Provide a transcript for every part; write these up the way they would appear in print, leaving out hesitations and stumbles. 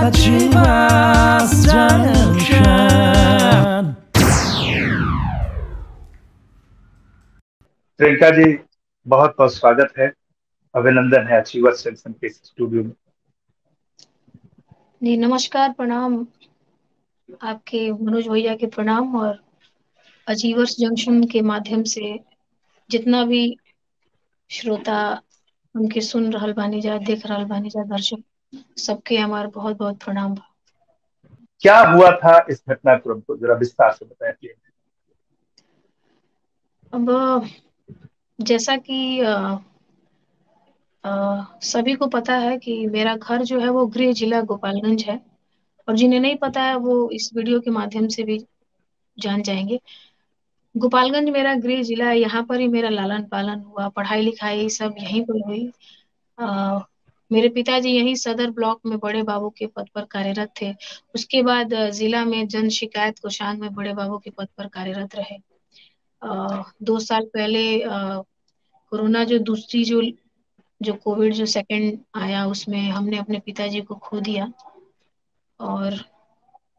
Achievers Junction। Priyanka ji, बहुत बहुत स्वागत है, अभिनंदन है अचीवर्स जंक्शन के स्टूडियो में। जी नमस्कार, प्रणाम आपके मनोज भैया के प्रणाम, और अचीवर्स जंक्शन के माध्यम से जितना भी श्रोता उनके सुन रहल बानी जा, देख रहल बानी जा, दर्शक सबके हमार बहुत बहुत प्रणाम। क्या हुआ था इस घटनाक्रम को जरा विस्तार से बताइए। अब जैसा कि सभी को पता है कि मेरा घर जो है वो गृह जिला गोपालगंज है, और जिन्हें नहीं पता है वो इस वीडियो के माध्यम से भी जान जाएंगे। गोपालगंज मेरा गृह जिला है, यहाँ पर ही मेरा लालन पालन हुआ, पढ़ाई लिखाई सब यहीं पर हुई। मेरे पिताजी यहीं सदर ब्लॉक में बड़े बाबू के पद पर कार्यरत थे। उसके बाद जिला में जन शिकायत कोषांग में बड़े बाबू के पद पर कार्यरत रहे। 2 साल पहले कोरोना जो दूसरी जो कोविड जो सेकंड आया, उसमें हमने अपने पिताजी को खो दिया। और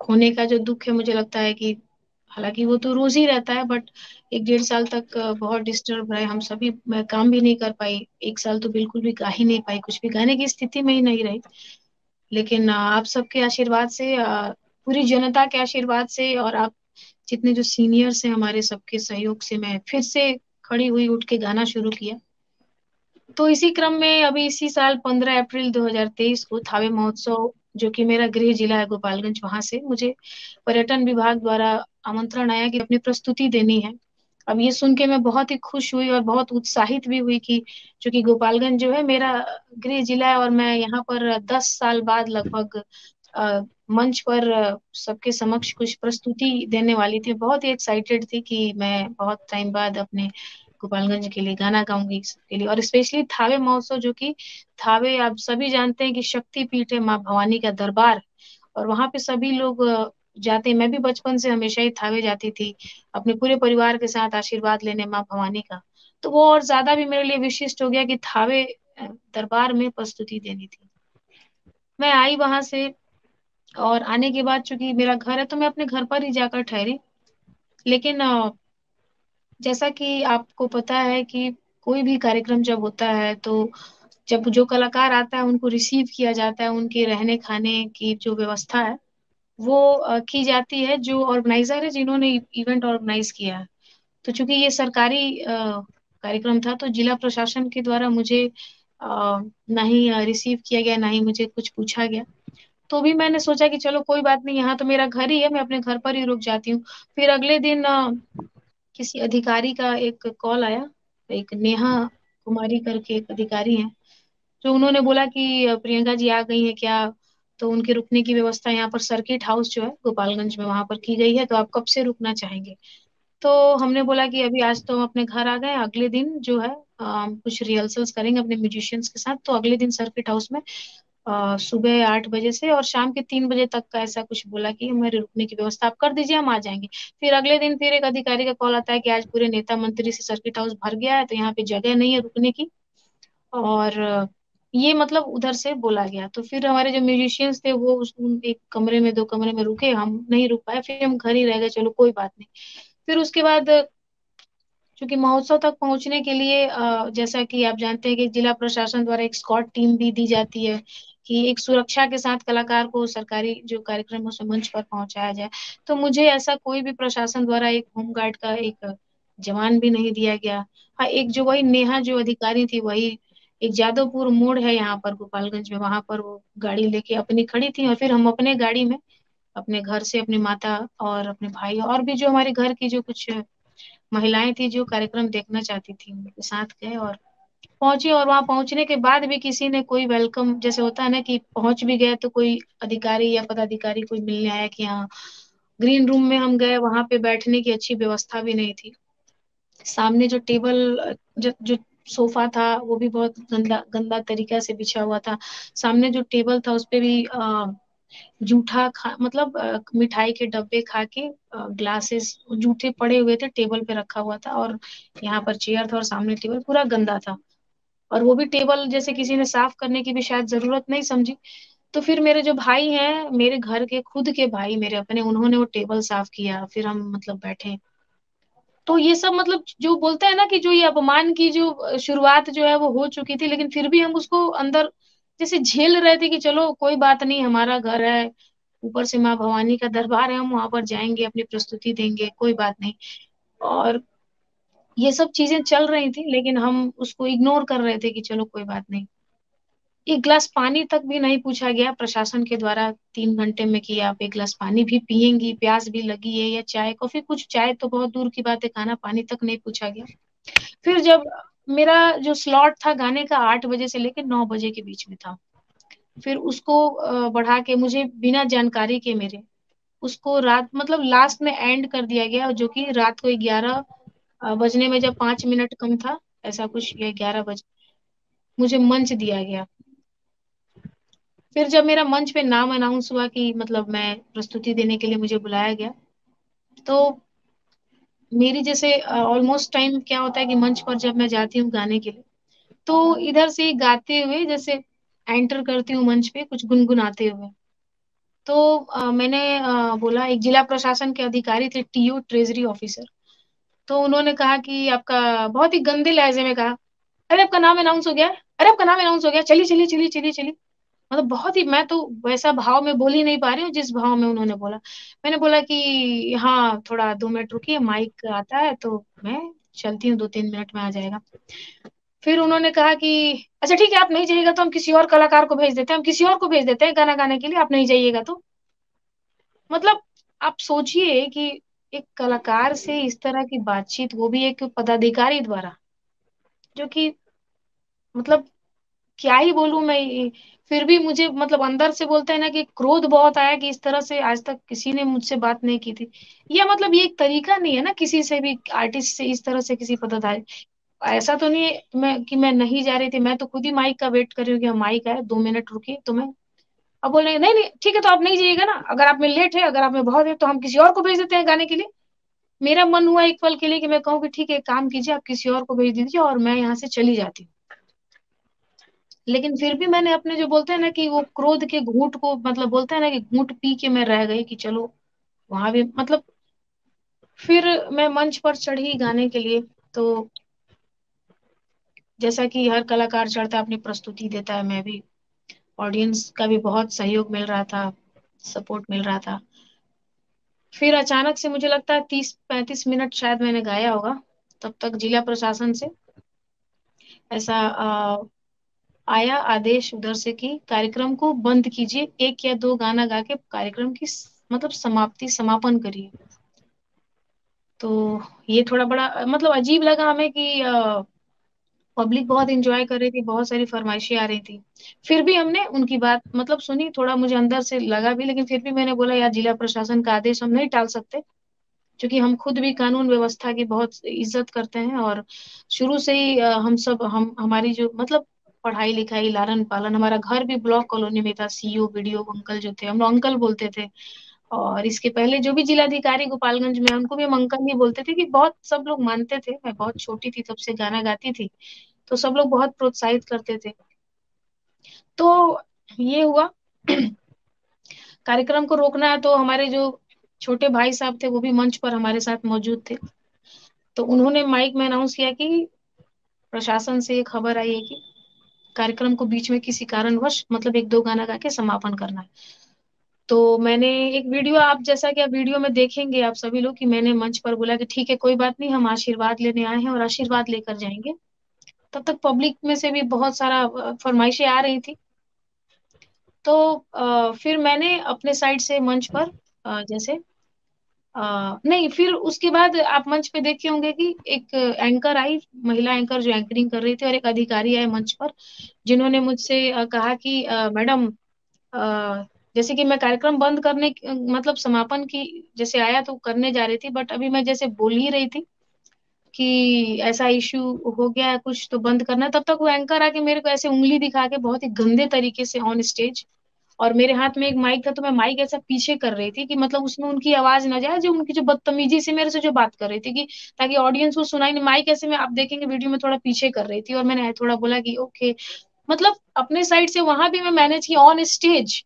खोने का जो दुख है, मुझे लगता है कि हालांकि वो तो रोज ही रहता है, बट 1-1.5 साल तक बहुत डिस्टर्ब रहे हम सभी। मैं काम भी नहीं कर पाई, 1 साल तो बिल्कुल भी गा ही नहीं पाई, कुछ भी गाने की स्थिति में ही नहीं रही। लेकिन आप सबके आशीर्वाद से, पूरी जनता के आशीर्वाद से, और आप जितने जो सीनियर्स हैं हमारे, सबके सहयोग से मैं फिर से खड़ी हुई, उठ के गाना शुरू किया। तो इसी क्रम में अभी इसी साल 15 अप्रैल 2023 को थावे महोत्सव, जो कि मेरा गृह जिला है गोपालगंज, वहां से मुझे पर्यटन विभाग द्वारा आमंत्रण आया कि अपनी प्रस्तुति देनी है। अब ये सुन के मैं बहुत ही खुश हुई और बहुत उत्साहित भी हुई कि चूंकि गोपालगंज जो है मेरा गृह जिला है, और मैं यहाँ पर 10 साल बाद लगभग मंच पर सबके समक्ष कुछ प्रस्तुति देने वाली थी। बहुत ही एक्साइटेड थी कि मैं बहुत टाइम बाद अपने गोपालगंज के लिए गाना गाऊंगी सबके लिए, और स्पेशली थावे महोत्सव, जो कि थावे आप सभी जानते हैं कि शक्ति पीठ है, माँ भवानी का दरबार, और वहां पे सभी लोग जाते हैं। मैं भी बचपन से हमेशा ही थावे जाती थी अपने पूरे परिवार के साथ आशीर्वाद लेने माँ भवानी का। तो वो और ज्यादा भी मेरे लिए विशिष्ट हो गया कि थावे दरबार में प्रस्तुति देनी थी। मैं आई वहां से, और आने के बाद चूंकि मेरा घर है तो मैं अपने घर पर ही जाकर ठहरी। लेकिन जैसा कि आपको पता है कि कोई भी कार्यक्रम जब होता है, तो जब जो कलाकार आता है उनको रिसीव किया जाता है, उनके रहने खाने की जो व्यवस्था है वो की जाती है जो ऑर्गेनाइजर है, जिन्होंने इवेंट ऑर्गेनाइज किया है। तो चूंकि ये सरकारी कार्यक्रम था, तो जिला प्रशासन के द्वारा मुझे ना ही रिसीव किया गया, ना ही मुझे कुछ पूछा गया। तो भी मैंने सोचा कि चलो कोई बात नहीं, यहाँ तो मेरा घर ही है, मैं अपने घर पर ही रुक जाती हूँ। फिर अगले दिन किसी अधिकारी का एक कॉल आया, एक नेहा कुमारी करके एक अधिकारी हैं, जो उन्होंने बोला कि प्रियंका जी आ गई हैं क्या। तो उनके रुकने की व्यवस्था यहाँ पर सर्किट हाउस जो है गोपालगंज में, वहां पर की गई है, तो आप कब से रुकना चाहेंगे। तो हमने बोला कि अभी आज तो हम अपने घर आ गए, अगले दिन जो है कुछ रिहर्सल्स करेंगे अपने म्यूजिशियंस के साथ। तो अगले दिन सर्किट हाउस में सुबह 8 बजे से और शाम के 3 बजे तक का ऐसा कुछ बोला कि हमारे रुकने की व्यवस्था आप कर दीजिए, हम आ जाएंगे। फिर अगले दिन फिर एक अधिकारी का कॉल आता है कि आज पूरे नेता मंत्री से सर्किट हाउस भर गया है, तो यहाँ पे जगह नहीं है रुकने की। और ये मतलब उधर से बोला गया। तो फिर हमारे जो म्यूजिशियंस थे वो एक कमरे में, 2 कमरे में रुके, हम नहीं रुक पाए, फिर हम घर ही रह गए, चलो कोई बात नहीं। फिर उसके बाद क्योंकि महोत्सव तक पहुंचने के लिए जैसा कि आप जानते हैं कि जिला प्रशासन द्वारा एक स्क्वाड टीम भी दी जाती है कि एक सुरक्षा के साथ कलाकार को सरकारी जो कार्यक्रम है उसमें मंच पर पहुंचाया जाए। तो मुझे ऐसा कोई भी प्रशासन द्वारा एक होमगार्ड का एक जवान भी नहीं दिया गया। हाँ, एक जो वही नेहा जो अधिकारी थी, वही एक जादवपुर मोड़ है यहाँ पर गोपालगंज में, वहां पर वो गाड़ी लेके अपनी खड़ी थी, और फिर हम अपने गाड़ी में अपने घर से अपनी माता और अपने भाई और भी जो हमारे घर की जो कुछ महिलाएं थी जो कार्यक्रम देखना चाहती थी, उनके साथ गए और पहुंचे। और वहां पहुंचने के बाद भी किसी ने कोई वेलकम, जैसे होता है ना कि पहुंच भी गए तो कोई अधिकारी या पदाधिकारी कोई मिलने आया कि हाँ। ग्रीन रूम में हम गए, वहां पे बैठने की अच्छी व्यवस्था भी नहीं थी। सामने जो टेबल, जो सोफा था वो भी बहुत गंदा गंदा तरीका से बिछा हुआ था। सामने जो टेबल था उस पे भी जूठा खा मतलब मिठाई के डब्बे खा के ग्लासेस जूठे पड़े हुए थे, टेबल पे रखा हुआ था। और यहाँ पर चेयर था और सामने टेबल पूरा गंदा था, और वो भी टेबल जैसे किसी ने साफ करने की भी शायद जरूरत नहीं समझी। तो फिर मेरे जो भाई हैं, मेरे घर के खुद के भाई मेरे अपने, उन्होंने वो टेबल साफ किया, फिर हम मतलब बैठे। तो ये सब मतलब जो बोलते हैं ना कि जो ये अपमान की जो शुरुआत जो है वो हो चुकी थी, लेकिन फिर भी हम उसको अंदर जैसे झेल रहे थे कि चलो कोई बात नहीं, हमारा घर है, ऊपर से माँ भवानी का दरबार है, हम वहां पर जाएंगे, अपनी प्रस्तुति देंगे, कोई बात नहीं। और ये सब चीजें चल रही थी, लेकिन हम उसको इग्नोर कर रहे थे कि चलो कोई बात नहीं। एक गिलास पानी तक भी नहीं पूछा गया प्रशासन के द्वारा 3 घंटे में कि आप एक गिलास पानी भी पियेंगी, प्यास भी लगी है, या चाय कॉफी, कुछ चाय तो बहुत दूर की बात है, खाना पानी तक नहीं पूछा गया। फिर जब मेरा जो स्लॉट था गाने का 8 बजे से लेकर 9 बजे के बीच में था, फिर उसको बढ़ा के मुझे बिना जानकारी के मेरे उसको रात मतलब लास्ट में एंड कर दिया गया, जो कि रात को 11 बजने में जब 5 मिनट कम था, ऐसा कुछ, या 11 बजे मुझे मंच दिया गया। फिर जब मेरा मंच पे नाम अनाउंस हुआ कि मतलब मैं प्रस्तुति देने के लिए मुझे बुलाया गया, तो मेरी जैसे ऑलमोस्ट टाइम क्या होता है कि मंच पर जब मैं जाती हूँ गाने के लिए, तो इधर से गाते हुए जैसे एंटर करती हूँ मंच पे कुछ गुनगुनाते हुए। तो मैंने बोला, एक जिला प्रशासन के अधिकारी थे, टीओ ट्रेजरी ऑफिसर। तो उन्होंने कहा कि आपका, बहुत ही गंदे लहजे में कहा, अरे आपका नाम अनाउंस हो गया है, अरे आपका नाम अनाउंस हो गया, चलिए चलिए चलिए चलिए चलिए। मतलब बहुत ही, मैं तो वैसा भाव में बोल ही नहीं पा रही हूँ जिस भाव में उन्होंने बोला। मैंने बोला कि हाँ थोड़ा 2 मिनट रुकिए, माइक आता है तो मैं चलती हूँ, 2-3 मिनट में आ जाएगा। फिर उन्होंने कहा कि अच्छा ठीक है, आप नहीं जाइएगा तो हम किसी और कलाकार को भेज देते हैं, हम किसी और को भेज देते हैं गाना गाने के लिए, आप नहीं जाइएगा तो। मतलब आप सोचिए कि एक कलाकार से इस तरह की बातचीत, वो भी एक पदाधिकारी द्वारा, जो कि मतलब क्या ही बोलूं मैं फिर भी मुझे मतलब अंदर से बोलते हैं ना कि क्रोध बहुत आया कि इस तरह से आज तक किसी ने मुझसे बात नहीं की थी। ये मतलब ये एक तरीका नहीं है ना किसी से भी, आर्टिस्ट से इस तरह से किसी पदाधिकारी। ऐसा तो नहीं है मैं नहीं जा रही थी, मैं तो खुद ही माइक का वेट कर रही हूँ कि माइक आए, 2 मिनट रुकिए तो मैं। अब बोल रहे नहीं नहीं ठीक है, तो आप नहीं जाइएगा ना, अगर आप में लेट है, अगर आप में बहुत है, तो हम किसी और को भेज देते हैं गाने के लिए। मेरा मन हुआ एक पल के लिए कि मैं कहूँ कि ठीक है, एक काम कीजिए, आप किसी और को भेज दीजिए और मैं यहाँ से चली जाती हूँ। लेकिन फिर भी मैंने अपने जो बोलते हैं ना कि वो क्रोध के घूंट को, मतलब बोलते हैं ना कि घूंट पी के मैं रह गई कि चलो वहां भी मतलब। फिर मैं मंच पर चढ़ी गाने के लिए। तो जैसा कि हर कलाकार चढ़ता है, अपनी प्रस्तुति देता है, मैं भी, ऑडियंस का भी बहुत सहयोग मिल रहा था, सपोर्ट मिल रहा था। फिर अचानक से मुझे लगता है 30-35 मिनट शायद मैंने गाया होगा, तब तक जिला प्रशासन से ऐसा आया आदेश उधर से कि कार्यक्रम को बंद कीजिए, एक या दो गाना गा के कार्यक्रम की मतलब समाप्ति समापन करिए। तो ये थोड़ा बड़ा मतलब अजीब लगा हमें कि पब्लिक बहुत एंजॉय कर रही थी, बहुत सारी फरमाइशें आ रही थी। फिर भी हमने उनकी बात मतलब सुनी, थोड़ा मुझे अंदर से लगा भी, लेकिन फिर भी मैंने बोला यार, जिला प्रशासन का आदेश हम नहीं टाल सकते, क्योंकि हम खुद भी कानून व्यवस्था की बहुत इज्जत करते हैं। और शुरू से ही हम सब हम हमारी जो मतलब पढ़ाई लिखाई लालन पालन, हमारा घर भी ब्लॉक कॉलोनी में था, सीईओ बीडीओ अंकल जो थे, हम लोग अंकल बोलते थे। और इसके पहले जो भी जिलाधिकारी गोपालगंज में, उनको भी हम अंकल ही बोलते थे, कि बहुत सब लोग मानते थे, मैं बहुत छोटी थी तब से गाना गाती थी, तो सब लोग बहुत प्रोत्साहित करते थे। तो ये हुआ। कार्यक्रम को रोकना है तो हमारे जो छोटे भाई साहब थे वो भी मंच पर हमारे साथ मौजूद थे। तो उन्होंने माइक में अनाउंस किया कि प्रशासन से ये खबर आई है कि कार्यक्रम को बीच में किसी कारणवश मतलब एक दो गाना गा के समापन करना है। तो मैंने एक वीडियो, आप जैसा कि आप वीडियो में देखेंगे आप सभी लोग, कि मैंने मंच पर बोला कि ठीक है कोई बात नहीं, हम आशीर्वाद लेने आए हैं और आशीर्वाद लेकर जाएंगे। तब तक पब्लिक में से भी बहुत सारा फरमाइशें आ रही थी। तो फिर मैंने अपने साइड से मंच पर जैसे नहीं, फिर उसके बाद आप मंच पे देखे होंगे कि एक एंकर आई, महिला एंकर जो एंकरिंग कर रही थी, और एक अधिकारी आए मंच पर, जिन्होंने मुझसे कहा कि मैडम, जैसे कि मैं कार्यक्रम बंद करने मतलब समापन की जैसे आया तो करने जा रही थी, बट अभी मैं जैसे बोल ही रही थी कि ऐसा इश्यू हो गया है कुछ तो बंद करना है, तब तक वो एंकर आके मेरे को ऐसे उंगली दिखा के बहुत ही गंदे तरीके से ऑन स्टेज, और मेरे हाथ में एक माइक था तो मैं माइक ऐसा पीछे कर रही थी कि मतलब उसमें उनकी आवाज ना जाए, जो उनकी जो बदतमीजी से मेरे से जो बात कर रही थी, कि ताकि ऑडियंस को सुनाई नहीं, माइक ऐसे में आप देखेंगे वीडियो में थोड़ा पीछे कर रही थी, और मैंने थोड़ा बोला कि ओके, मतलब अपने साइड से वहां भी मैं मैनेज की ऑन स्टेज।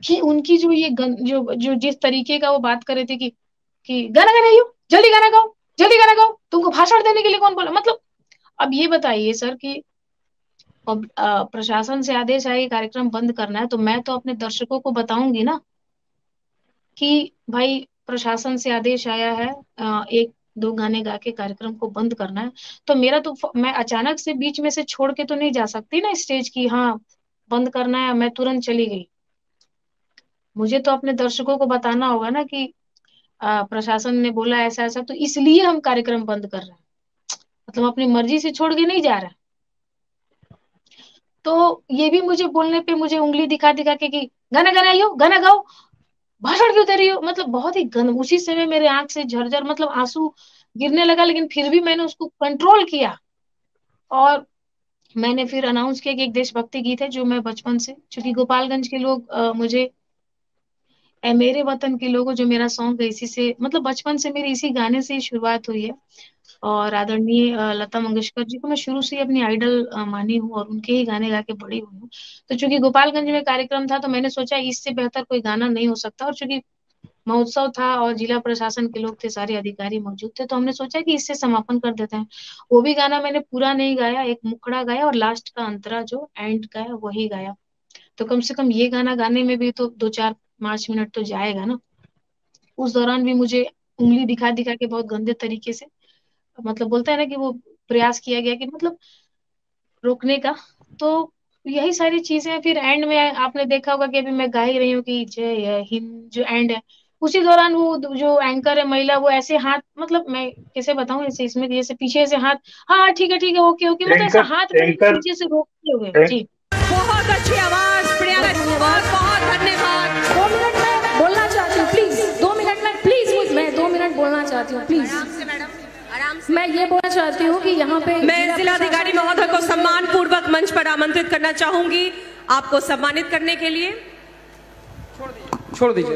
कि उनकी जो ये जो जो जिस तरीके का वो बात कर रहे थे कि गाना गाइयो, जल्दी गाना गाओ, जल्दी गाना गाओ, तुमको भाषण देने के लिए कौन बोला? मतलब अब ये बताइए सर कि अब प्रशासन से आदेश आए कि कार्यक्रम बंद करना है, तो मैं तो अपने दर्शकों को बताऊंगी ना कि भाई प्रशासन से आदेश आया है, एक दो गाने गा के कार्यक्रम को बंद करना है। तो मेरा तो मैं अचानक से बीच में से छोड़ के तो नहीं जा सकती ना स्टेज की, हाँ बंद करना है, मैं तुरंत चली गई। मुझे तो अपने दर्शकों को बताना होगा ना कि प्रशासन ने बोला ऐसा ऐसा, तो इसलिए हम कार्यक्रम बंद कर रहे हैं। मतलब अपनी मर्जी से छोड़ के नहीं जा रहे हैं। तो ये भी मुझे बोलने पे मुझे उंगली दिखा दिखा के कि गाना गाना, गाना गाओ, भाषण क्यों दे रही हो? मतलब बहुत ही गंद, उसी समय मेरे आंख से झरझर मतलब आंसू गिरने लगा, लेकिन फिर भी मैंने उसको कंट्रोल किया। और मैंने फिर अनाउंस किया कि एक देशभक्ति गीत है जो मैं बचपन से, क्योंकि गोपालगंज के लोग मुझे ए मेरे वतन के लोगों, जो मेरा सॉन्ग है इसी से, मतलब बचपन से मेरी इसी गाने से ही शुरुआत हुई है। और आदरणीय लता मंगेशकर जी को मैं शुरू से ही अपनी आइडल मानी हूँ और उनके ही गाने गा के बड़ी हुई हूँ। तो चूंकि गोपालगंज में कार्यक्रम था तो मैंने सोचा इससे बेहतर कोई गाना नहीं हो सकता, और चूंकि महोत्सव था और जिला प्रशासन के लोग थे, सारे अधिकारी मौजूद थे, तो हमने सोचा कि इससे समापन कर देते हैं। वो भी गाना मैंने पूरा नहीं गाया, एक मुखड़ा गाया और लास्ट का अंतरा जो एंड का है वही गाया। तो कम से कम ये गाना गाने में भी तो 2 4 5 मिनट तो जाएगा ना। उस दौरान भी मुझे उंगली दिखा दिखा के बहुत गंदे तरीके से, मतलब बोलता है ना कि वो प्रयास किया गया कि मतलब रोकने का। तो यही सारी चीजें फिर एंड में आपने देखा होगा कि अभी मैं गा ही रही हूँ कि जय हिंद जो एंड है, उसी दौरान वो जो एंकर है महिला, वो ऐसे हाथ, मतलब मैं कैसे बताऊं, ऐसे इसमें जैसे पीछे से हाथ, हाँ हाँ ठीक है ठीक है ओके ओके, मतलब ऐसा एंकर हाथ में एंकर पीछे से रोकते हुए एंक, जी। बहुत अच्छी आवाज प्रियंका जी, बहुत बहुत धन्यवाद। 2 मिनट में बोलना चाहती हूँ प्लीज, 2 मिनट में प्लीज, मैं 2 मिनट बोलना चाहती हूँ प्लीज। मैं ये बोलना चाहती हूँ कि यहाँ पे मैं जिलाधिकारी महोदय को सम्मान पूर्वक मंच पर आमंत्रित करना चाहूंगी आपको सम्मानित करने के लिए। छोड़ दीजिए।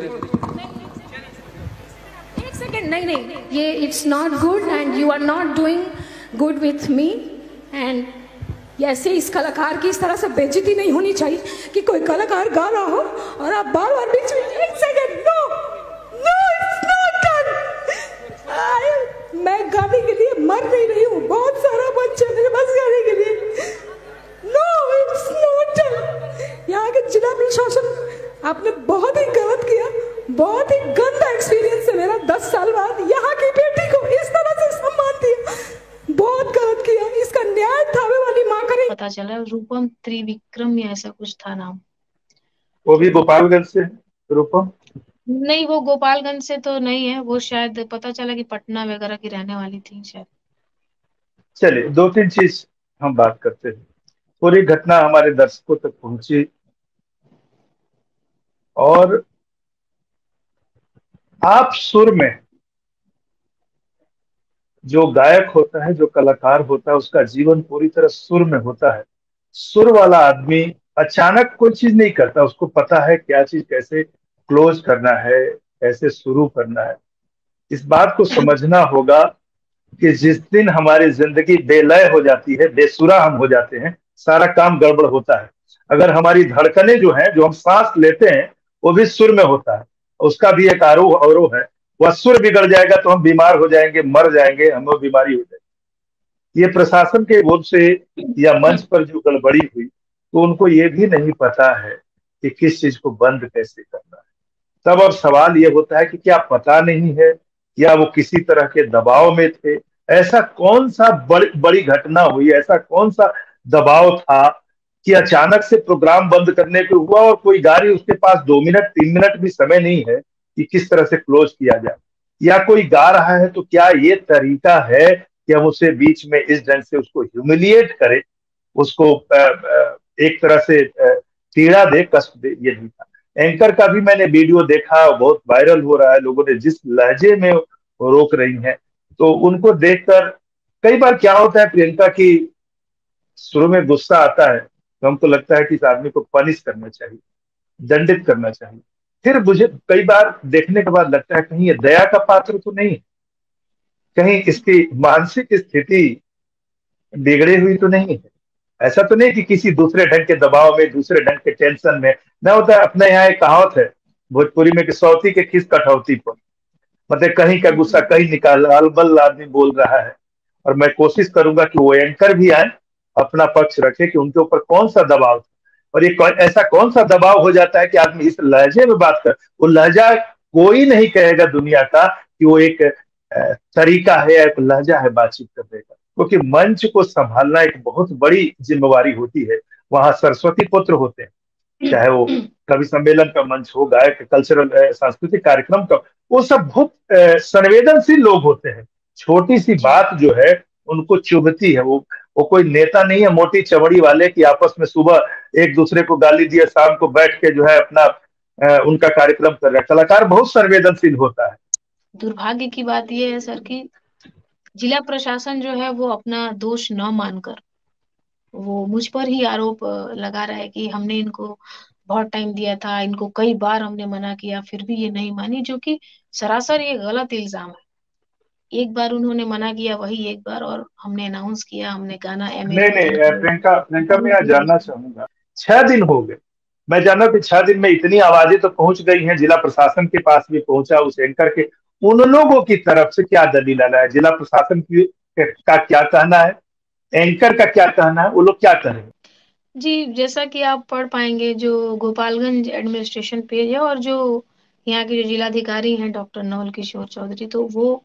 एक सेकेंड, नहीं नहीं, ये it's not good and you are not doing good with me. And ऐसे इस कलाकार की इस तरह से बेइज्जती नहीं होनी चाहिए कि कोई कलाकार गा रहा हो और आप बार बार बीच में, एक second, no no it's not done. मैं गाने के लिए मर नहीं रही हूँ, बहुत सारा बच्चा मेरे पास गाने के लिए। No it's not done. यहाँ के जिला प्रशासन, आपने बहुत ही गलत किया, बहुत ही गंदा एक्सपीरियंस है मेरा 10 साल बाद यहाँ की बेटी को इस तरह से सम्मान दिया, बहुत गलत किया। इसका न्याय थावे वाली माँ करेगी। पता चला रूपम त्रिविक्रम या ऐसा कुछ था नाम। वो भी गोपालगंज से है, रूपम। नहीं वो गोपालगंज से तो नहीं है, वो शायद पता चला कि पटना वगैरह की रहने वाली थी शायद। चलिए, दो तीन चीज हम बात करते हैं। पूरी घटना हमारे दर्शकों तक पहुंची और आप सुर में, जो गायक होता है, जो कलाकार होता है, उसका जीवन पूरी तरह सुर में होता है। सुर वाला आदमी अचानक कोई चीज नहीं करता, उसको पता है क्या चीज कैसे क्लोज करना है, कैसे शुरू करना है। इस बात को समझना होगा कि जिस दिन हमारी जिंदगी बेलय हो जाती है, बेसुरा हम हो जाते हैं, सारा काम गड़बड़ होता है। अगर हमारी धड़कनें जो हैं, जो हम सांस लेते हैं, वो भी सुर में होता है, उसका भी एक आरोह अवरोह है। वह सुर बिगड़ जाएगा तो हम बीमार हो जाएंगे, मर जाएंगे, हमें बीमारी हो जाएगी। ये प्रशासन के ओर से या मंच पर जो गड़बड़ी हुई, तो उनको ये भी नहीं पता है कि किस चीज को बंद कैसे करना है। तब अब सवाल ये होता है कि क्या पता नहीं है, या वो किसी तरह के दबाव में थे? ऐसा कौन सा बड़ी घटना हुई, ऐसा कौन सा दबाव था कि अचानक से प्रोग्राम बंद करने को हुआ, और कोई गाड़ी उसके पास 2 मिनट 3 मिनट भी समय नहीं है कि किस तरह से क्लोज किया जाए? या कोई गा रहा है तो क्या ये तरीका है कि हम उसे बीच में इस ढंग से उसको ह्यूमिलिएट करें, उसको एक तरह से पीड़ा दे, कष्ट दे? ये नहीं था। एंकर का भी मैंने वीडियो देखा, बहुत वायरल हो रहा है, लोगों ने जिस लहजे में वो रोक रही हैं, तो उनको देखकर कई बार क्या होता है प्रियंका की, शुरू में गुस्सा आता है तो हमको लगता है कि इस आदमी को पनिश करना चाहिए, दंडित करना चाहिए। फिर मुझे कई बार देखने के बाद लगता है कहीं ये दया का पात्र तो नहीं, कहीं इसकी मानसिक स्थिति बिगड़ी हुई तो नहीं है। ऐसा तो नहीं कि किसी दूसरे ढंग के दबाव में, दूसरे ढंग के टेंशन में न होता है। अपने यहाँ एक कहावत है भोजपुरी में कि सौती के खिस कटौती पर, मतलब कहीं का गुस्सा कहीं निकाल, अलबल आदमी बोल रहा है। और मैं कोशिश करूंगा कि वो एंकर भी आए, अपना पक्ष रखे कि उनके ऊपर कौन सा दबाव था, और ये ऐसा कौन सा दबाव हो जाता है कि आदमी इस लहजे में बात कर। वो लहजा कोई नहीं कहेगा दुनिया का कि वो एक तरीका है, एक लहजा है बातचीत करने का, क्योंकि मंच को संभालना एक बहुत बड़ी जिम्मेवारी होती है। वहां सरस्वती पुत्र होते हैं, चाहे वो कवि सम्मेलन का मंच हो, गायक कल्चरल सांस्कृतिक कार्यक्रम का, वो सब बहुत संवेदनशील लोग होते हैं। छोटी सी बात जो है उनको चुभती है। वो कोई नेता नहीं है मोटी चमड़ी वाले कि आपस में सुबह एक दूसरे को गाली दिए, शाम को बैठ के जो है अपना उनका कार्यक्रम कर रहे हैं। कलाकार बहुत संवेदनशील होता है। दुर्भाग्य की बात यह है सर कि जिला प्रशासन जो है वो अपना दोष न मानकर वो मुझ पर ही आरोप लगा रहा है कि हमने इनको बहुत टाइम दिया था, इनको कई बार हमने मना किया फिर भी ये नहीं मानी, जो कि सरासर ये गलत इल्जाम है। एक बार उन्होंने मना किया, वही एक बार, और हमने अनाउंस किया, हमने गाना नहीं नहीं प्रियंका मैं यहाँ जानना चाहूंगा, 6 दिन हो गए, मैं जाना कि 6 दिन में इतनी आवाजें तो पहुंच गई हैं, जिला प्रशासन के पास भी पहुंचा, उस एंकर के, उन लोगों की तरफ से क्या दलील आना है, जिला प्रशासन का क्या कहना है, एंकर का क्या कहना है, वो लोग क्या करेंगे? जी, जैसा कि आप पढ़ पाएंगे जो गोपालगंज एडमिनिस्ट्रेशन पेज है, और जो यहाँ के जो जिलाधिकारी हैं डॉक्टर नवल किशोर चौधरी, तो वो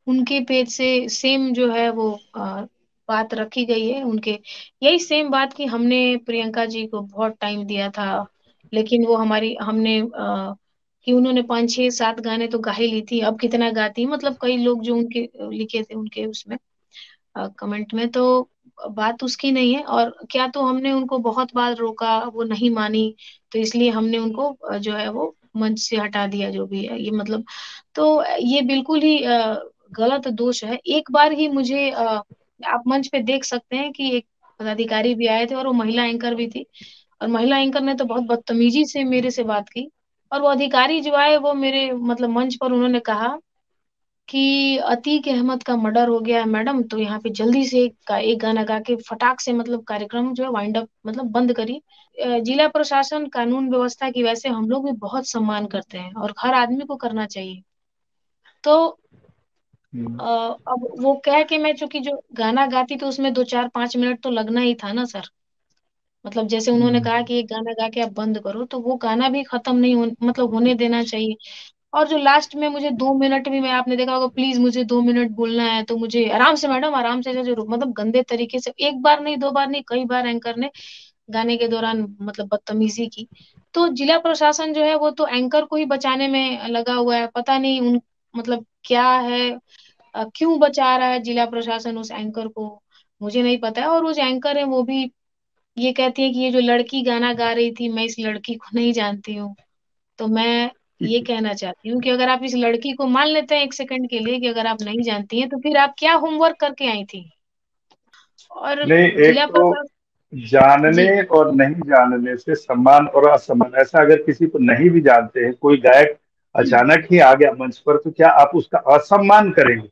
उनके पेज से सेम जो है वो बात रखी गई है। उनके यही सेम बात कि हमने प्रियंका जी को बहुत टाइम दिया था, लेकिन वो हमने कि उन्होंने 5 6 7 गाने तो गा ही ली थी, अब कितना गाती, मतलब कई लोग जो उनके लिखे थे उनके उसमें कमेंट में, तो बात उसकी नहीं है। और क्या तो हमने उनको बहुत बार रोका, वो नहीं मानी, तो इसलिए हमने उनको जो है वो मंच से हटा दिया, जो भी है ये मतलब। तो ये बिल्कुल ही गलत दोष है। एक बार ही मुझे आप मंच पे देख सकते हैं कि एक पदाधिकारी भी आए थे और वो महिला एंकर भी थी, और महिला एंकर ने तो बहुत बदतमीजी से मेरे से बात की, और वो अधिकारी जो आए वो मेरे मतलब मंच पर उन्होंने कहा कि अतीक अहमद का मर्डर हो गया है मैडम, तो यहाँ पे जल्दी से एक गाना गा के फटाक से मतलब कार्यक्रम जो है वाइंड अप मतलब बंद करी। जिला प्रशासन कानून व्यवस्था की वैसे हम लोग भी बहुत सम्मान करते हैं और हर आदमी को करना चाहिए। तो अब वो कह के मैं चूंकि जो गाना गाती तो उसमें 2 4 5 मिनट तो लगना ही था ना सर। मतलब जैसे उन्होंने कहा कि एक गाना गा के आप बंद करो, तो वो गाना भी खत्म नहीं मतलब होने देना चाहिए। और जो लास्ट में मुझे 2 मिनट भी, मैं आपने देखा होगा, प्लीज मुझे 2 मिनट बोलना है, तो मुझे आराम से मैडम आराम से जो मतलब गंदे तरीके से, एक बार नहीं दो बार नहीं कई बार एंकर ने गाने के दौरान मतलब बदतमीजी की। तो जिला प्रशासन जो है वो तो एंकर को ही बचाने में लगा हुआ है, पता नहीं उन मतलब क्या है, क्यों बचा रहा है जिला प्रशासन उस एंकर को, मुझे नहीं पता है। और वो जो एंकर है वो भी ये कहती है कि ये जो लड़की गाना गा रही थी मैं इस लड़की को नहीं जानती हूँ। तो मैं ये कहना चाहती हूँ कि अगर आप इस लड़की को मान लेते हैं 1 सेकंड के लिए कि अगर आप नहीं जानती हैं, तो फिर आप क्या होमवर्क करके आई थी। और नहीं, एक जिला तो प्रशासन जानने जी और नहीं जानने से सम्मान और असम्मान, ऐसा अगर किसी को नहीं भी जानते हैं, कोई गायक अचानक ही आ गया मंच पर, तो क्या आप उसका असम्मान करेंगे?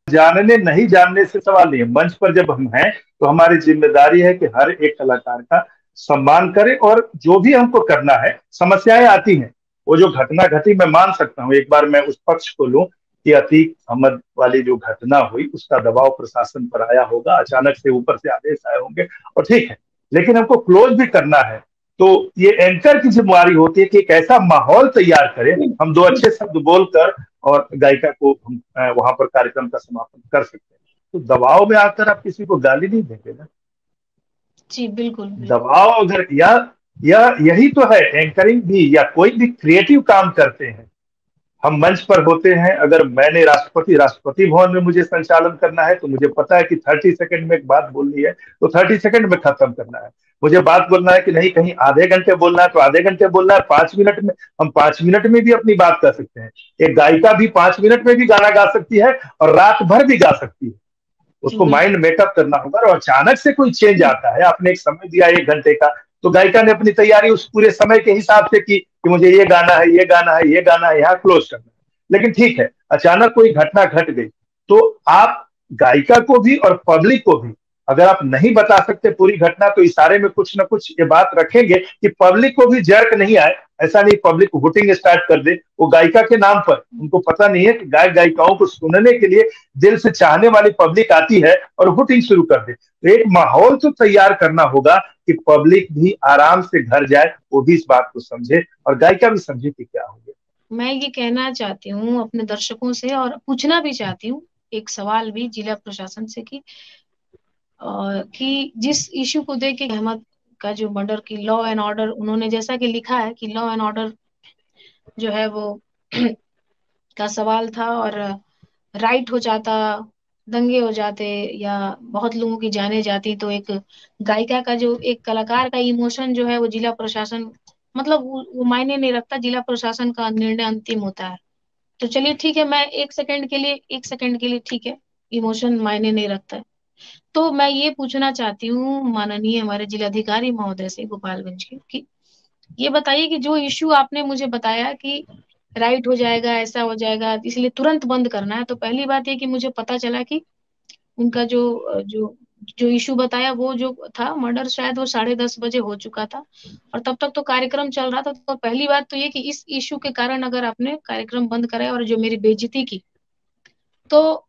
जानने नहीं जानने से सवाल नहीं है। मंच पर जब हम हैं तो हमारी जिम्मेदारी है कि हर एक कलाकार का सम्मान करें, और जो भी हमको करना है, समस्याएं आती हैं, वो जो घटना घटी मैं मान सकता हूँ, एक बार मैं उस पक्ष को लूं कि अतीक अहमद वाली जो घटना हुई उसका दबाव प्रशासन पर आया होगा, अचानक से ऊपर से आदेश आए होंगे, और ठीक है, लेकिन हमको क्लोज भी करना है। तो ये एंकर की जिम्मेदारी होती है कि एक ऐसा माहौल तैयार करें, हम 2 अच्छे शब्द बोलकर और गायिका को हम वहां पर कार्यक्रम का समापन कर सकते हैं। तो दबाव में आकर आप किसी को गाली नहीं देंगे ना। जी बिल्कुल बिल्कुल। दबाव अगर यही तो है एंकरिंग भी, या कोई भी क्रिएटिव काम करते हैं, हम मंच पर होते हैं। अगर मैंने राष्ट्रपति भवन में मुझे संचालन करना है, तो मुझे पता है कि 30 सेकंड में एक बात बोलनी है तो 30 सेकंड में खत्म करना है। मुझे बात बोलना है कि नहीं कहीं आधे घंटे बोलना है तो आधे घंटे बोलना है, 5 मिनट में, हम 5 मिनट में भी अपनी बात कर सकते हैं। एक गायिका भी 5 मिनट में भी गाना गा सकती है और रात भर भी गा सकती है। उसको माइंड मेकअप करना होगा, और अचानक से कोई चेंज आता है, आपने एक समय दिया 1 घंटे का, तो गायिका ने अपनी तैयारी उस पूरे समय के हिसाब से की कि मुझे ये गाना है, ये गाना है, ये गाना है, यहाँ क्लोज करना है। लेकिन ठीक है, अचानक कोई घटना घट गई, तो आप गायिका को भी और पब्लिक को भी अगर आप नहीं बता सकते पूरी घटना तो इशारे में कुछ ना कुछ ये बात रखेंगे कि पब्लिक को भी जर्क नहीं आए। ऐसा नहीं पब्लिक हुटिंग स्टार्ट कर दे वो गायिका के नाम पर। उनको पता नहीं है कि गायक गायिकाओं को सुनने के लिए दिल से चाहने वाली पब्लिक आती है और हुटिंग शुरू कर दे। तो एक माहौल तो तैयार करना होगा कि पब्लिक भी आराम से घर जाए, वो भी इस बात को समझे और गायिका भी समझे कि क्या हो गया। मैं ये कहना चाहती हूँ अपने दर्शकों से और पूछना भी चाहती हूँ एक सवाल भी जिला प्रशासन से कि जिस इशू को देख के अहमद का जो मर्डर की लॉ एंड ऑर्डर उन्होंने जैसा कि लिखा है कि लॉ एंड ऑर्डर जो है वो का सवाल था और राइट हो जाता, दंगे हो जाते या बहुत लोगों की जाने जाती, तो एक गायिका का जो एक कलाकार का इमोशन जो है वो जिला प्रशासन मतलब वो मायने नहीं रखता, जिला प्रशासन का निर्णय अंतिम होता है। तो चलिए ठीक है, मैं एक सेकंड के लिए ठीक है, इमोशन मायने नहीं रखता है। तो मैं ये पूछना चाहती हूँ माननीय हमारे जिलाधिकारी महोदय से गोपालगंज के कि ये बताइए कि जो इश्यू आपने मुझे बताया कि राइट हो जाएगा, ऐसा हो जाएगा, इसलिए तुरंत बंद करना है, तो पहली बात ये कि मुझे पता चला कि उनका जो जो जो इशू बताया वो जो था मर्डर शायद वो 10:30 बजे हो चुका था और तब तक तो कार्यक्रम चल रहा था। तो पहली बात तो ये कि इस इशू के कारण अगर आपने कार्यक्रम बंद कराया और जो मेरी बेइज्जती की, तो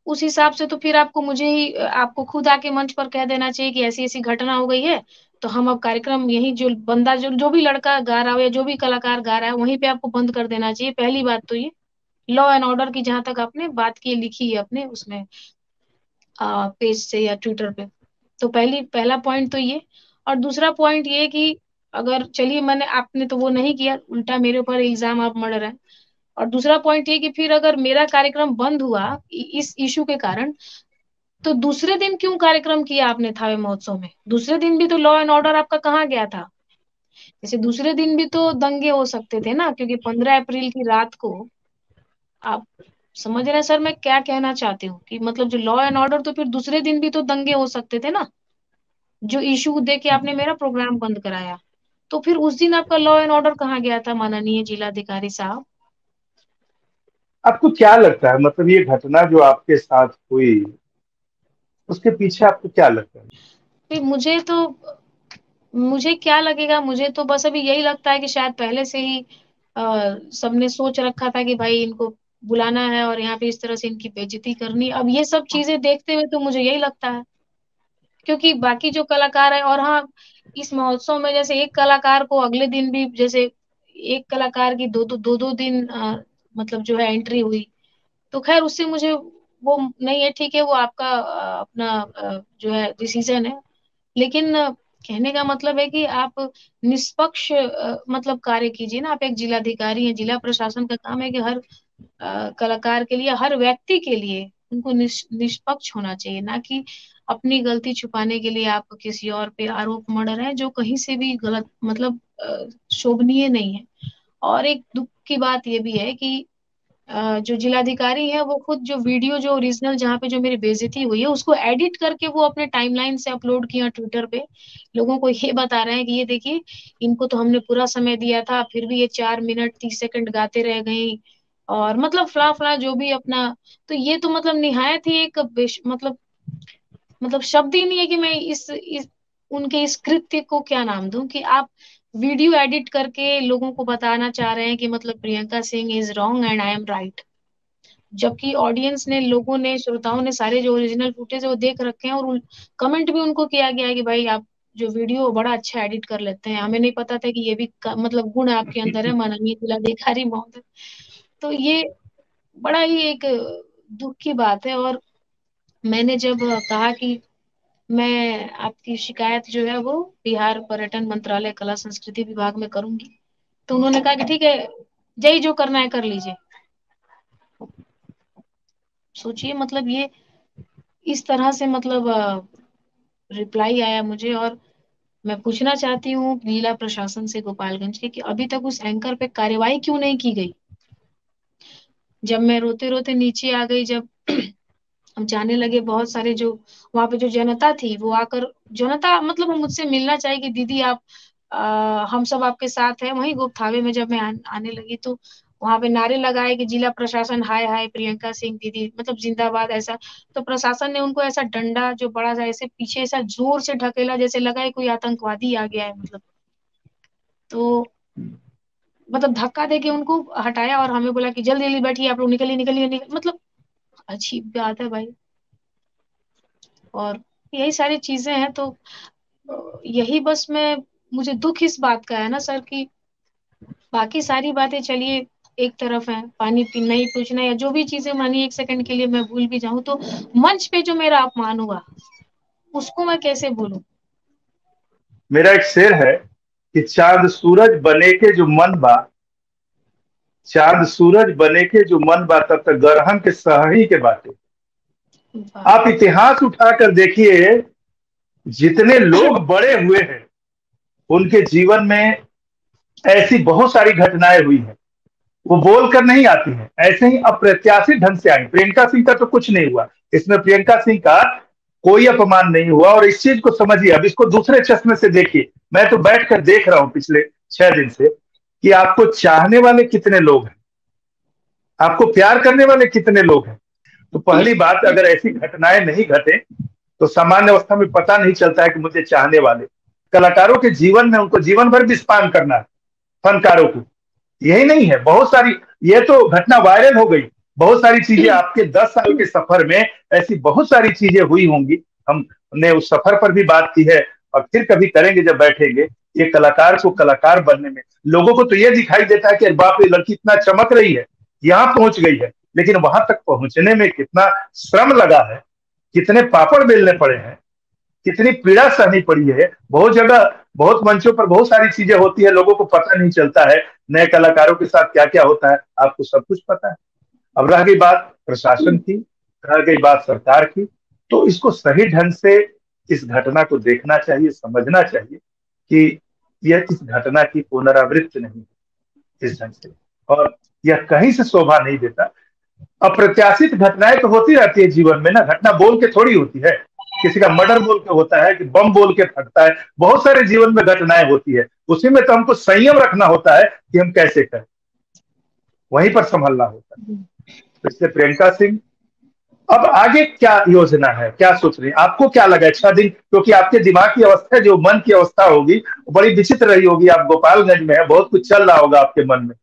उस हिसाब से तो फिर आपको मुझे ही आपको खुद आके मंच पर कह देना चाहिए कि ऐसी ऐसी घटना हो गई है, तो हम अब कार्यक्रम यही जो बंदा जो भी लड़का गा रहा हो या जो भी कलाकार गा रहा है वहीं पे आपको बंद कर देना चाहिए। पहली बात तो ये लॉ एंड ऑर्डर की जहां तक आपने बात की लिखी है अपने उसमें पेज से या ट्विटर पे, तो पहला पॉइंट तो ये। और दूसरा पॉइंट ये कि अगर चलिए मैंने आपने तो वो नहीं किया, उल्टा मेरे ऊपर इल्जाम आप मर्डर है। और दूसरा पॉइंट ये कि फिर अगर मेरा कार्यक्रम बंद हुआ इस इशू के कारण, तो दूसरे दिन क्यों कार्यक्रम किया आपने थावे महोत्सव में? दूसरे दिन भी तो लॉ एंड ऑर्डर आपका कहाँ गया था? जैसे दूसरे दिन भी तो दंगे हो सकते थे ना, क्योंकि 15 अप्रैल की रात को आप समझ रहे हैं सर मैं क्या कहना चाहती हूँ कि मतलब जो लॉ एंड ऑर्डर, तो फिर दूसरे दिन भी तो दंगे हो सकते थे ना, जो इशू दे के आपने मेरा प्रोग्राम बंद कराया। तो फिर उस दिन आपका लॉ एंड ऑर्डर कहाँ गया था माननीय जिलाधिकारी साहब? आपको क्या लगता है, मतलब ये घटना जो आपके साथ हुई उसके पीछे आपको क्या लगता है? फिर मुझे क्या लगेगा, मुझे तो बस अभी यही लगता है कि शायद पहले से ही सबने सोच रखा था कि भाई इनको बुलाना है और यहाँ पे इस तरह से इनकी बेइज्जती करनी। अब ये सब चीजें देखते हुए तो मुझे यही लगता है, क्योंकि बाकी जो कलाकार है, और हाँ इस महोत्सव में जैसे एक कलाकार को अगले दिन भी, जैसे एक कलाकार की दो दिन मतलब जो है एंट्री हुई, तो खैर उससे मुझे वो नहीं है, ठीक है वो आपका अपना जो है डिसीजन है। लेकिन कहने का मतलब है कि आप निष्पक्ष मतलब कार्य कीजिए ना। आप एक जिलाधिकारी हैं, जिला प्रशासन का काम है कि हर कलाकार के लिए, हर व्यक्ति के लिए उनको निष्पक्ष होना चाहिए, ना कि अपनी गलती छुपाने के लिए आप किसी और पे आरोप मढ़ रहे हैं जो कहीं से भी गलत मतलब शोभनीय नहीं है। और एक दुख की बात ये भी है कि जो जिलाधिकारी है वो खुद जो वीडियो जो ओरिजिनल जहाँ पे जो मेरी बेइज्जती हुई है उसको एडिट करके वो अपने टाइमलाइन से अपलोड किया ट्विटर पे, लोगों को ये बता रहे हैं कि ये देखिए इनको तो हमने पूरा समय दिया था फिर भी ये 4 मिनट 30 सेकंड गाते रह गई, और मतलब फला फला जो भी अपना। तो ये तो मतलब निहायत ही एक मतलब शब्द ही नहीं है कि मैं इस उनके इस कृत्य को क्या नाम दूं कि आप वीडियो एडिट करके लोगों को बताना चाह रहे हैं कि मतलब Priyanka Singh is wrong and I am right, जबकि ऑडियंस ने, लोगों ने, श्रोताओं ने सारे जो ओरिजिनल फुटेज है वो देख रखे हैं और कमेंट भी उनको किया गया है कि भाई आप जो वीडियो बड़ा अच्छा एडिट कर लेते हैं, हमें नहीं पता था कि ये भी मतलब गुण आपके अंदर है माननीय जिलाधिकारी महोदय। तो ये बड़ा ही एक दुख की बात है। और मैंने जब कहा कि मैं आपकी शिकायत जो है वो बिहार पर्यटन मंत्रालय कला संस्कृति विभाग में करूंगी, तो उन्होंने कहा कि ठीक है जय जो करना है कर लीजिए। सोचिए मतलब ये इस तरह से मतलब रिप्लाई आया मुझे। और मैं पूछना चाहती हूँ जिला प्रशासन से गोपालगंज के कि अभी तक उस एंकर पे कार्रवाई क्यों नहीं की गई? जब मैं रोते रोते नीचे आ गई, जब हम जाने लगे, बहुत सारे जो वहां पे जो जनता थी वो आकर, जनता मतलब वो मुझसे मिलना चाहिए कि दीदी आप हम सब आपके साथ हैं। वहीं गुप्तावे में जब मैं आने लगी तो वहां पे नारे लगाए कि जिला प्रशासन हाय हाय प्रियंका सिंह दीदी मतलब जिंदाबाद ऐसा। तो प्रशासन ने उनको ऐसा डंडा जो बड़ा सा ऐसे पीछे ऐसा जोर से ढकेला जैसे लगा है कोई आतंकवादी आ गया है मतलब। तो मतलब धक्का दे के उनको हटाया और हमें बोला कि जल्दी जल्दी बैठिए आप लोग, निकलिए निकलिए मतलब अजीब बात है भाई। और यही सारी चीजें हैं। तो यही बस मैं मुझे दुख इस बात का है ना सर कि बाकी सारी बातें चलिए एक तरफ है, पानी पीना ही पूछना या जो भी चीजें मानी एक सेकंड के लिए मैं भूल भी जाऊं, तो मंच पे जो मेरा अपमान हुआ उसको मैं कैसे भूलूं। मेरा एक शेर है कि चांद सूरज बने के जो मन बा, चांद सूरज बने के जो मन बा, तब तक गरहन के सही के बातें। आप इतिहास उठाकर देखिए, जितने लोग बड़े हुए हैं उनके जीवन में ऐसी बहुत सारी घटनाएं हुई हैं, वो बोलकर नहीं आती हैं, ऐसे ही अप्रत्याशित ढंग से आई। प्रियंका सिंह का तो कुछ नहीं हुआ, इसमें प्रियंका सिंह का कोई अपमान नहीं हुआ। और इस चीज को समझिए, अब इसको दूसरे चश्मे से देखिए। मैं तो बैठकर देख रहा हूं पिछले 6 दिन से कि आपको चाहने वाले कितने लोग हैं, आपको प्यार करने वाले कितने लोग हैं। तो पहली बात, अगर ऐसी घटनाएं नहीं घटे तो सामान्य अवस्था में पता नहीं चलता है कि मुझे चाहने वाले। कलाकारों के जीवन में उनको जीवन भर विस्पान करना है, फनकारों को यही नहीं है, बहुत सारी। ये तो घटना वायरल हो गई, बहुत सारी चीजें आपके 10 साल के सफर में ऐसी बहुत सारी चीजें हुई होंगी। हमने उस सफर पर भी बात की है और फिर कभी करेंगे जब बैठेंगे। ये कलाकार को कलाकार बनने में लोगों को तो ये दिखाई देता है कि बाप रे लड़की इतना चमक रही है, यहाँ पहुंच गई है, लेकिन वहां तक पहुंचने में कितना श्रम लगा है, कितने पापड़ बेलने पड़े हैं, कितनी पीड़ा सहनी पड़ी है। बहुत जगह बहुत मंचों पर बहुत सारी चीजें होती है, लोगों को पता नहीं चलता है नए कलाकारों के साथ क्या क्या होता है। आपको सब कुछ पता है। अब रह गई बात प्रशासन की, रह गई बात सरकार की, तो इसको सही ढंग से इस घटना को देखना चाहिए, समझना चाहिए कि यह इस घटना की पुनरावृत्ति नहीं है इस ढंग से, और यह कहीं से शोभा नहीं देता। अप्रत्याशित घटनाएं तो होती रहती है जीवन में ना, घटना बोल के थोड़ी होती है। किसी का मर्डर बोल के होता है कि बम बोल के फटता है, बहुत सारे जीवन में घटनाएं होती है। उसी में तो हमको संयम रखना होता है कि हम कैसे करें, वहीं पर संभलना होता है। तो इसलिए प्रियंका सिंह, अब आगे क्या योजना है, क्या सोच रही है, आपको क्या लगा 6 दिन, क्योंकि आपके दिमाग की अवस्था, जो मन की अवस्था होगी बड़ी विचित्र रही होगी। आप गोपालगंज में है, बहुत कुछ चल रहा होगा आपके मन में।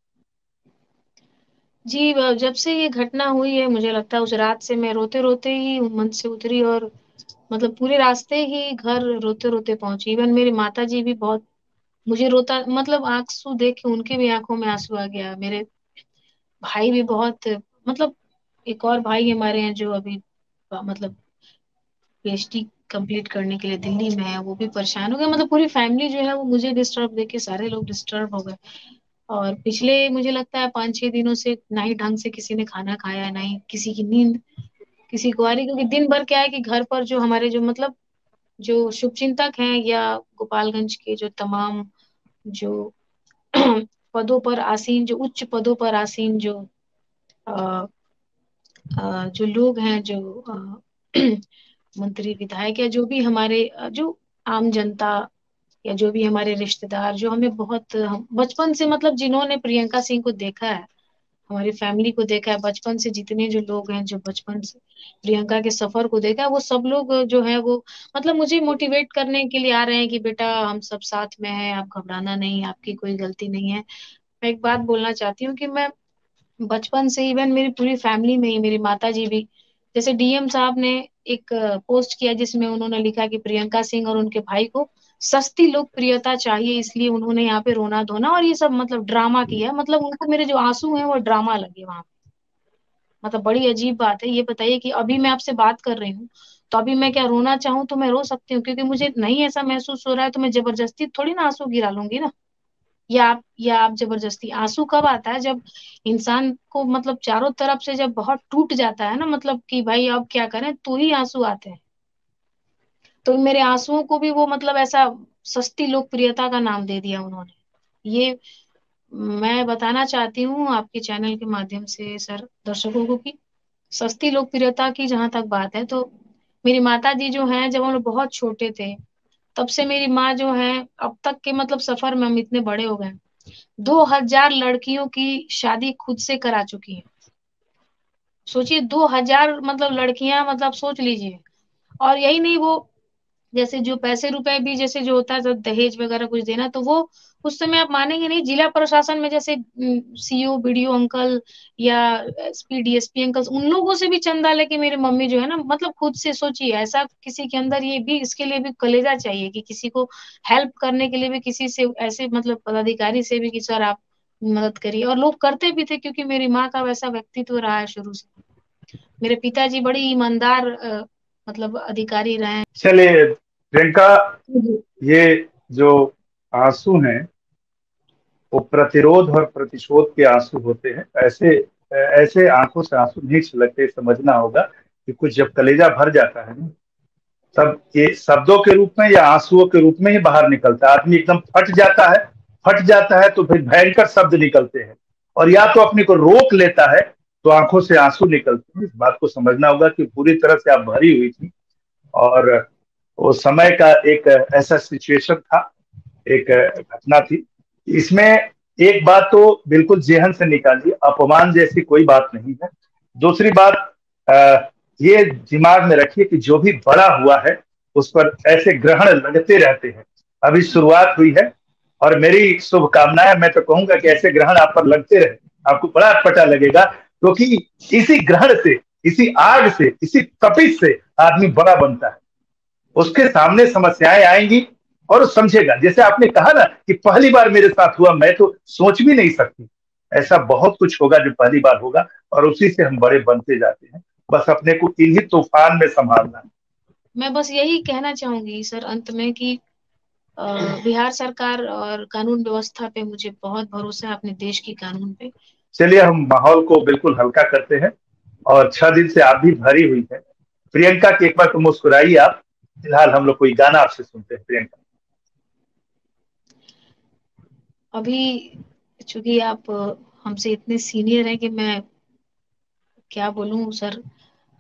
जी जब से ये घटना हुई है मुझे लगता है उस रात से मैं रोते रोते ही मंच से उतरी और मतलब पूरे रास्ते ही घर रोते रोते पहुंची। इवन मेरी माता जी भी बहुत मुझे रोता मतलब आंसू देख के उनके भी आंखों में आंसू आ गया। मेरे भाई भी बहुत मतलब एक और भाई हमारे हैं जो अभी मतलब पीएचडी कंप्लीट करने के लिए दिल्ली में है, वो भी परेशान हो गए। मतलब पूरी फैमिली जो है वो मुझे डिस्टर्ब देके सारे लोग डिस्टर्ब हो गए। और पिछले मुझे लगता है 5-6 दिनों से ना ही ढंग से किसी ने खाना खाया, ना ही किसी की नींद किसी को आ रही। क्योंकि दिन भर क्या है कि घर पर जो हमारे जो मतलब जो शुभचिंतक हैं या गोपालगंज के जो तमाम जो पदों पर आसीन, जो उच्च पदों पर आसीन जो अ, जो लोग हैं, जो मंत्री विधायक या जो भी हमारे जो आम जनता या जो भी हमारे रिश्तेदार जो हमें बहुत बचपन से मतलब जिन्होंने प्रियंका सिंह को देखा है, हमारी फैमिली को देखा है बचपन से, जितने जो लोग हैं जो बचपन से प्रियंका के सफर को देखा है, वो सब लोग जो है वो मतलब मुझे मोटिवेट करने के लिए आ रहे हैं कि बेटा हम सब साथ में हैं, आप घबराना नहीं, आपकी कोई गलती नहीं है। मैं एक बात बोलना चाहती हूँ कि मैं बचपन से इवन मेरी पूरी फैमिली में ही मेरी माता जी भी, जैसे डीएम साहब ने एक पोस्ट किया जिसमें उन्होंने लिखा कि प्रियंका सिंह और उनके भाई को सस्ती लोकप्रियता चाहिए, इसलिए उन्होंने यहाँ पे रोना धोना और ये सब मतलब ड्रामा किया। मतलब उनको मेरे जो आंसू हैं वो ड्रामा लगे वहां। मतलब बड़ी अजीब बात है। ये बताइए कि अभी मैं आपसे बात कर रही हूँ तो अभी मैं क्या रोना चाहूँ तो मैं रो सकती हूँ, क्योंकि मुझे नहीं ऐसा महसूस हो रहा है तो मैं जबरदस्ती थोड़ी ना आंसू गिरा लूंगी ना। या आप जबरदस्ती, आंसू कब आता है जब इंसान को मतलब चारों तरफ से जब बहुत टूट जाता है ना, मतलब कि भाई अब क्या करें, तो ही आंसू आते हैं। तो मेरे आंसुओं को भी वो मतलब ऐसा सस्ती लोकप्रियता का नाम दे दिया उन्होंने। ये मैं बताना चाहती हूँ आपके चैनल के माध्यम से सर दर्शकों को कि सस्ती लोकप्रियता की जहां तक बात है तो मेरी माता जी जो हैं जब हम लोग बहुत छोटे थे तब से मेरी माँ जो है अब तक के मतलब सफर में हम इतने बड़े हो गए, 2000 लड़कियों की शादी खुद से करा चुकी है। सोचिए 2000 मतलब लड़कियां, मतलब सोच लीजिए। और यही नहीं, वो जैसे जो पैसे रुपए भी जैसे जो होता है जब दहेज वगैरह कुछ देना, तो वो उस समय आप मानेंगे नहीं, जिला प्रशासन में जैसे सीओ बीडीओ अंकल या एसपी डीएसपी अंकल, उन लोगों से भी चंदा लेके मेरी मम्मी जो है ना, मतलब खुद से सोचिए, ऐसा किसी के अंदर ये भी, इसके लिए भी कलेजा चाहिए कि किसी को हेल्प करने के लिए भी किसी से ऐसे मतलब पदाधिकारी से भी कि सर आप मदद करिए। और लोग करते भी थे क्योंकि मेरी माँ का वैसा व्यक्तित्व रहा है शुरू से। मेरे पिताजी बड़ी ईमानदार मतलब अधिकारी रहे हैं। चलिए प्रियंका, ये जो आंसू हैं वो प्रतिरोध और प्रतिशोध के आंसू होते हैं। ऐसे ऐसे आंखों से आंसू नहीं छलकते, समझना होगा कि कुछ जब कलेजा भर जाता है ना, तब ये शब्दों के रूप में या आंसुओं के रूप में ही बाहर निकलता है। आदमी एकदम फट जाता है तो फिर भयंकर शब्द निकलते हैं, और या तो अपने को रोक लेता है तो आंखों से आंसू निकलते हैं। इस बात को समझना होगा कि पूरी तरह से आप भरी हुई थी, और वो समय का एक ऐसा सिचुएशन था, एक घटना थी। इसमें एक बात तो बिल्कुल जेहन से निकालिए, अपमान जैसी कोई बात नहीं है। दूसरी बात, ये दिमाग में रखिए कि जो भी बड़ा हुआ है उस पर ऐसे ग्रहण लगते रहते हैं। अभी शुरुआत हुई है, और मेरी शुभकामनाएं, मैं तो कहूंगा कि ऐसे ग्रहण आप पर लगते रहे, आपको बड़ा अटपटा लगेगा, क्योंकि इसी ग्रहण से, इसी आग से, इसी तपिश से आदमी बड़ा बनता है। उसके सामने समस्याएं आएंगी और वो समझेगा। जैसे आपने कहा ना कि पहली बार मेरे साथ हुआ, मैं तो सोच भी नहीं सकती। ऐसा बहुत कुछ होगा जो पहली बार होगा, और उसी से हम बड़े बनते जाते हैं। बस अपने को इन्हीं तूफान में संभालना है। मैं बस यही कहना चाहूंगी सर अंत में कि बिहार सरकार और कानून व्यवस्था पे मुझे बहुत भरोसा है, अपने देश की कानून पे। चलिए हम माहौल को बिल्कुल हल्का करते हैं, और 6 दिन से आप भी भरी हुई है प्रियंका की, एक बार तो मुस्कुराइए आप। फिलहाल हम लोग कोई गाना आपसे सुनते हैं प्रियंका। अभी चूंकि आप हमसे इतने सीनियर हैं कि मैं क्या बोलूं सर,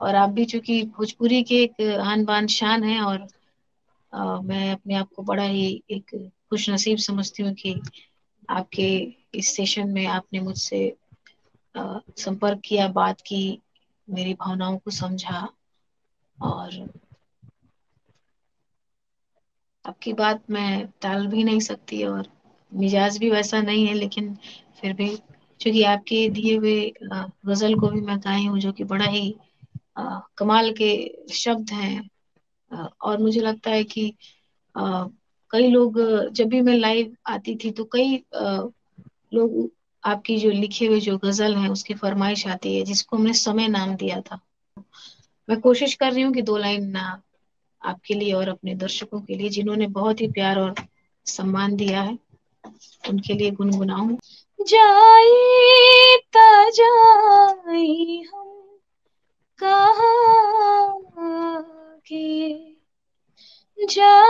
और आप भी चूंकि भोजपुरी के एक आन बान शान हैं, और मैं अपने आप को बड़ा ही एक खुश नसीब समझती हूँ कि आपके इस सेशन में आपने मुझसे संपर्क किया, बात की, मेरी भावनाओं को समझा। और आपकी बात मैं टाल भी नहीं सकती, और मिजाज भी वैसा नहीं है, लेकिन फिर भी क्योंकि आपके दिए हुए गजल को भी मैं गाई हूँ, जो कि बड़ा ही कमाल के शब्द हैं। और मुझे लगता है कि अ, कई लोग जब भी मैं लाइव आती थी तो कई लोग आपकी जो लिखे हुए जो गजल हैं उसकी फरमाइश आती है, जिसको हमने समय नाम दिया था। मैं कोशिश कर रही हूँ कि 2 लाइन ना आपके लिए और अपने दर्शकों के लिए, जिन्होंने बहुत ही प्यार और सम्मान दिया है, उनके लिए गुनगुनाऊं। जाई ता जाई हम कहाँ के, जा